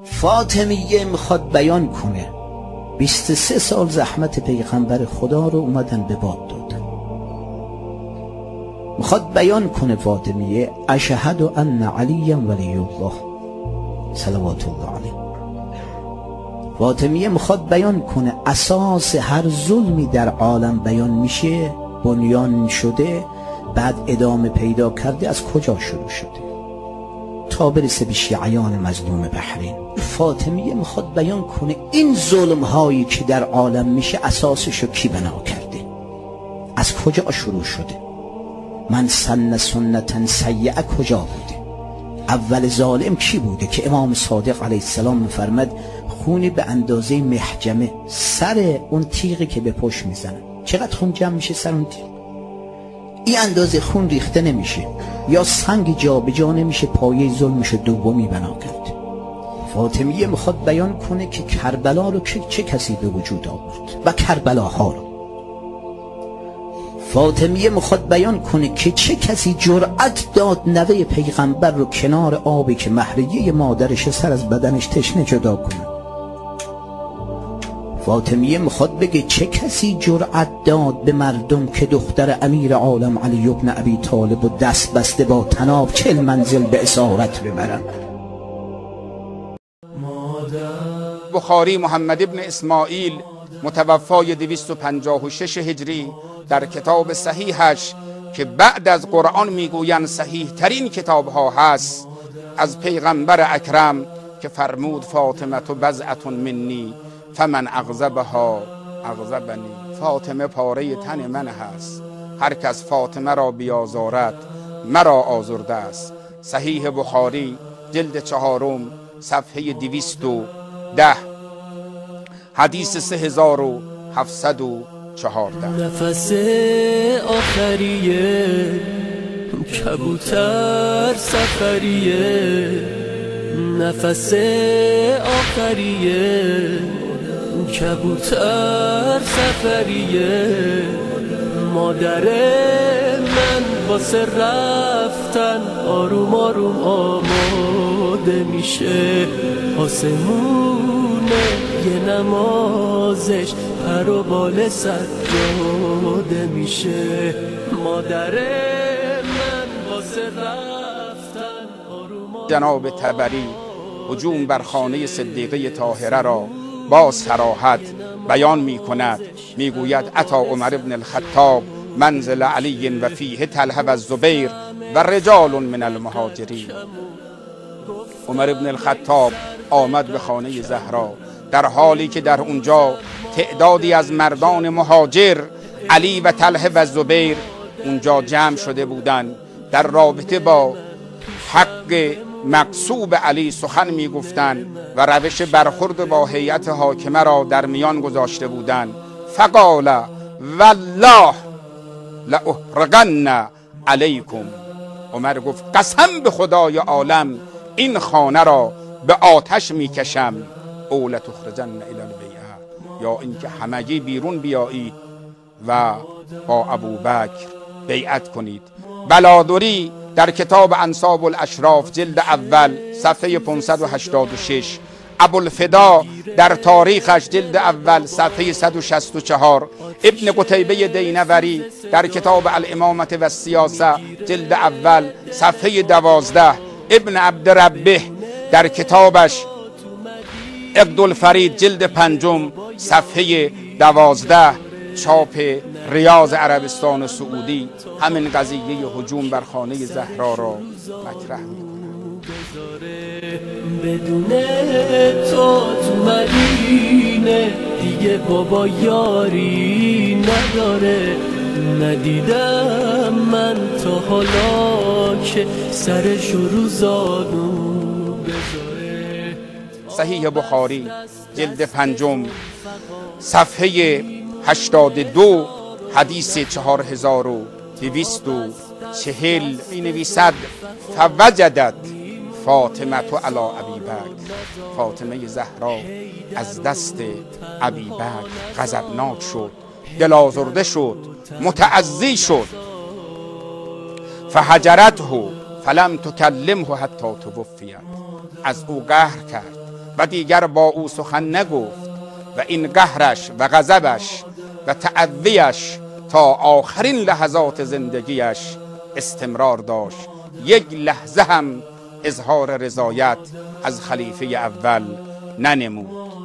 فاطمیه میخواد بیان کنه 23 سال زحمت پیغمبر خدا رو اومدن به باد دادن. میخواد بیان کنه فاطمیه اشهد ان علی ولی الله صلوات الله علیه. فاطمیه میخواد بیان کنه اساس هر ظلمی در عالم بیان میشه، بنیان شده، بعد ادامه پیدا کرده، از کجا شروع شده تا برسه به شیعیان مظلوم بحرین. فاطمیه میخواد بیان کنه این ظلم هایی که در عالم میشه اساسشو کی بنا کرده، از کجا شروع شده، من سن سنتا سیئه کجا بوده، اول ظالم کی بوده که امام صادق علیه السلام میفرماد خونی به اندازه محجمه، سر اون تیغی که به پشت میزنه چقدر خون جمع میشه سر اون تیغ، این اندازه خون ریخته نمیشه یا سنگ جا به جا نمیشه، پایه ظلمشو دومی بنا کرد. فاطمیه میخواد بیان کنه که کربلا رو چه کسی به وجود آورد و کربلاها رو. فاطمیه میخواد بیان کنه که چه کسی جرأت داد نوه پیغمبر رو کنار آبی که مهریه مادرش سر از بدنش تشنه جدا کنه. فاطمیه میخواد بگه چه کسی جرأت داد به مردم که دختر امیر عالم علی بن ابی طالب و دست بسته با طناب 40 منزل به اسارت ببرن. بخاری محمد ابن اسماعیل متوفای 256 هجری در کتاب صحیحش که بعد از قرآن میگویند صحیح ترین کتاب ها هست، از پیغمبر اکرم که فرمود فاطمه بضعة منی فمن اغضبها اغضبنی، فاطمه پاره تن من هست، هر کس فاطمه را بیازارد مرا آزرده است. صحیح بخاری جلد 4 صفحه 210 حدیث 3714. نفس آخریه کبوتر سفریه، نفس آخریه کبوتر سفریه، مادر من واسه رفتن آروم آروم آماده میشه، آسمونه یه نمازش پر و بال سجاده میشه، مادر من واسه رفتن آروم. جناب طبری هجوم بر خانه صدیقه طاهره را با صراحت بیان می کند، می گوید اتی عمر بن الخطاب منزل علی و فیه طلحه و الزبیر و رجال من المهاجرین. عمر بن الخطاب آمد به خانه زهرا در حالی که در اونجا تعدادی از مردان مهاجر علی و طلحه و زبیر اونجا جمع شده بودند، در رابطه با حق مغصوب علی سخن می گفتند و روش برخورد با هیئت حاکمه را در میان گذاشته بودند. فقال والله لأحرقن علیکم، عمر گفت قسم به خدای عالم این خانه را به آتش میکشم، او لتخرجن الی البیعه، یا اینکه همگی بیرون بیایید و با ابوبکر بیعت کنید. بلادری در کتاب انساب الاشراف جلد اول صفحه 586، ابوالفدا در تاریخش جلد اول صفحه 164، ابن قتیبه دینوری در کتاب الامامه و السیاسه جلد اول صفحه 12، ابن عبدربه در کتابش عقدالفرید جلد 5 صفحه 12، چاپ ریاض عربستان سعودی همین قضیه هجوم بر خانه زهرا را مطرح می‌کند. بدون تو مدینه دیگه بابا یاری نداره، ندیدم من تا حالا که سرش رو زانو بذاره. صحیح بخاری جلد 5 صفحه 82 حدیث 4240 می نویسد فوجدت فاطمه علی ابی بکر، فاطمه زهرا از دست ابی بکر غضبناک شد، دل آزرده شد، متعزی شد. فهجرته فلم تکلمه حتی توفیت. از او قهر کرد و دیگر با او سخن نگفت و این قهرش و غضبش و تعذیش تا آخرین لحظات زندگیش استمرار داشت. یک لحظه هم اظهار رضایت از خلیفه اول ننمود.